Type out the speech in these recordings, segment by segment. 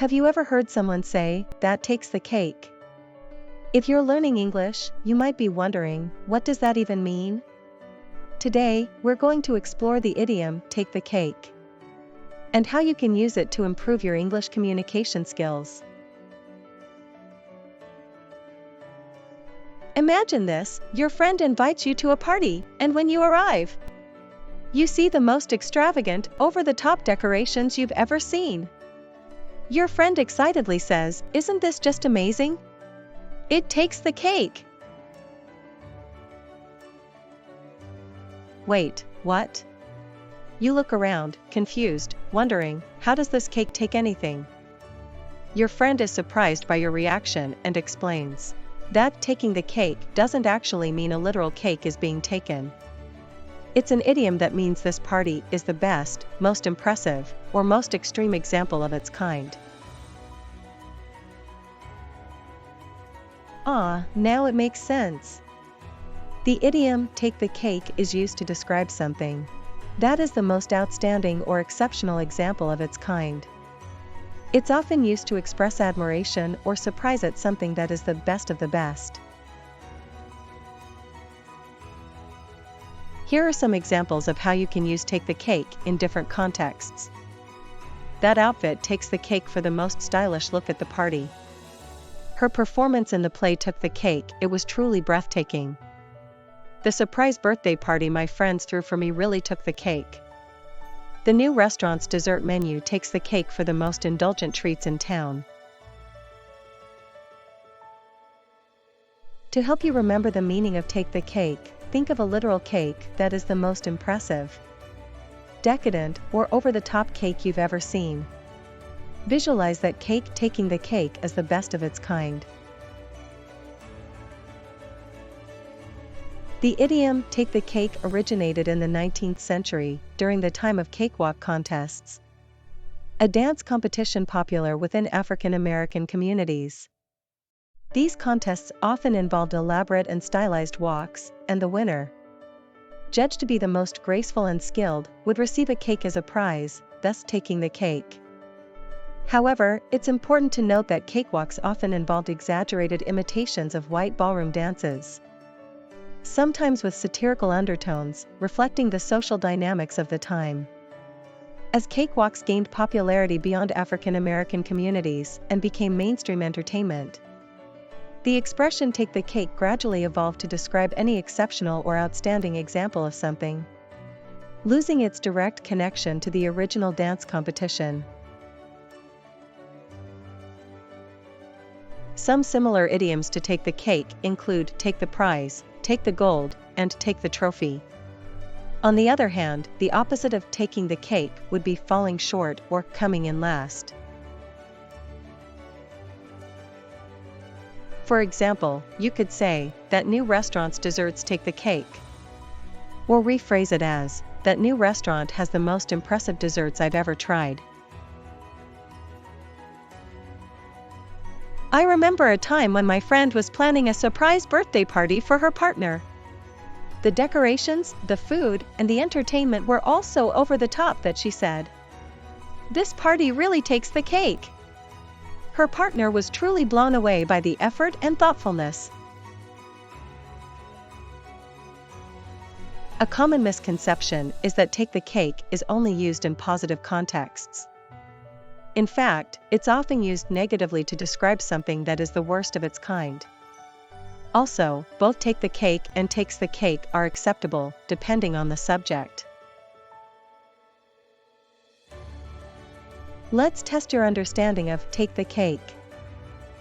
Have you ever heard someone say, "That takes the cake"? If you're learning English, you might be wondering, what does that even mean? Today, we're going to explore the idiom, take the cake, and how you can use it to improve your English communication skills. Imagine this, your friend invites you to a party, and when you arrive, you see the most extravagant, over-the-top decorations you've ever seen. Your friend excitedly says, "Isn't this just amazing? It takes the cake." Wait, what? You look around, confused, wondering, how does this cake take anything? Your friend is surprised by your reaction and explains that taking the cake doesn't actually mean a literal cake is being taken. It's an idiom that means this party is the best, most impressive, or most extreme example of its kind. Now it makes sense. The idiom, take the cake, is used to describe something that is the most outstanding or exceptional example of its kind. It's often used to express admiration or surprise at something that is the best of the best. Here are some examples of how you can use take the cake in different contexts. That outfit takes the cake for the most stylish look at the party. Her performance in the play took the cake, it was truly breathtaking. The surprise birthday party my friends threw for me really took the cake. The new restaurant's dessert menu takes the cake for the most indulgent treats in town. To help you remember the meaning of take the cake, think of a literal cake that is the most impressive, decadent, or over-the-top cake you've ever seen. Visualize that cake taking the cake as the best of its kind. The idiom, take the cake, originated in the 19th century, during the time of cakewalk contests, a dance competition popular within African American communities. These contests often involved elaborate and stylized walks, and the winner, judged to be the most graceful and skilled, would receive a cake as a prize, thus taking the cake. However, it's important to note that cakewalks often involved exaggerated imitations of white ballroom dances, sometimes with satirical undertones, reflecting the social dynamics of the time. As cakewalks gained popularity beyond African American communities and became mainstream entertainment, the expression take the cake gradually evolved to describe any exceptional or outstanding example of something, losing its direct connection to the original dance competition. Some similar idioms to take the cake include take the prize, take the gold, and take the trophy. On the other hand, the opposite of taking the cake would be falling short or coming in last. For example, you could say, that new restaurant's desserts take the cake. Or rephrase it as, that new restaurant has the most impressive desserts I've ever tried. I remember a time when my friend was planning a surprise birthday party for her partner. The decorations, the food, and the entertainment were all so over the top that she said, "This party really takes the cake." Her partner was truly blown away by the effort and thoughtfulness. A common misconception is that take the cake is only used in positive contexts. In fact, it's often used negatively to describe something that is the worst of its kind. Also, both take the cake and takes the cake are acceptable, depending on the subject. Let's test your understanding of take the cake.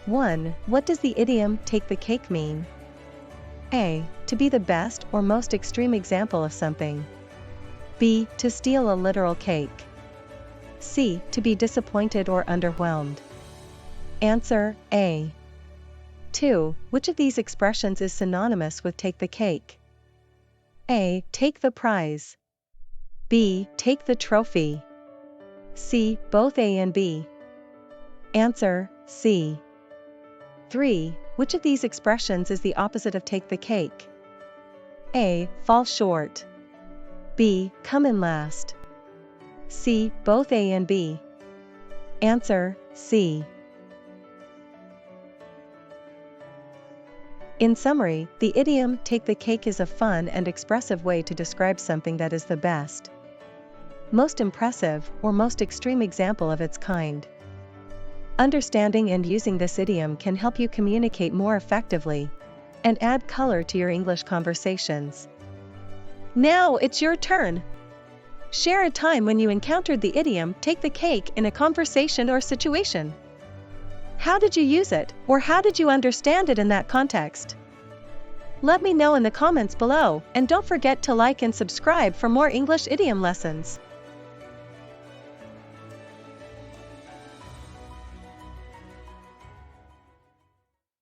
1. What does the idiom take the cake mean? A. To be the best or most extreme example of something. B. To steal a literal cake. C. To be disappointed or underwhelmed. Answer, A. 2. Which of these expressions is synonymous with take the cake? A. Take the prize. B. Take the trophy. C. Both A and B. Answer, C. 3. Which of these expressions is the opposite of take the cake? A. Fall short. B. Come in last. C. Both A and B. Answer, C. In summary, the idiom "take the cake" is a fun and expressive way to describe something that is the best, most impressive, or most extreme example of its kind. Understanding and using this idiom can help you communicate more effectively and add color to your English conversations. Now it's your turn. Share a time when you encountered the idiom "take the cake" in a conversation or situation. How did you use it, or how did you understand it in that context? Let me know in the comments below, and don't forget to like and subscribe for more English idiom lessons.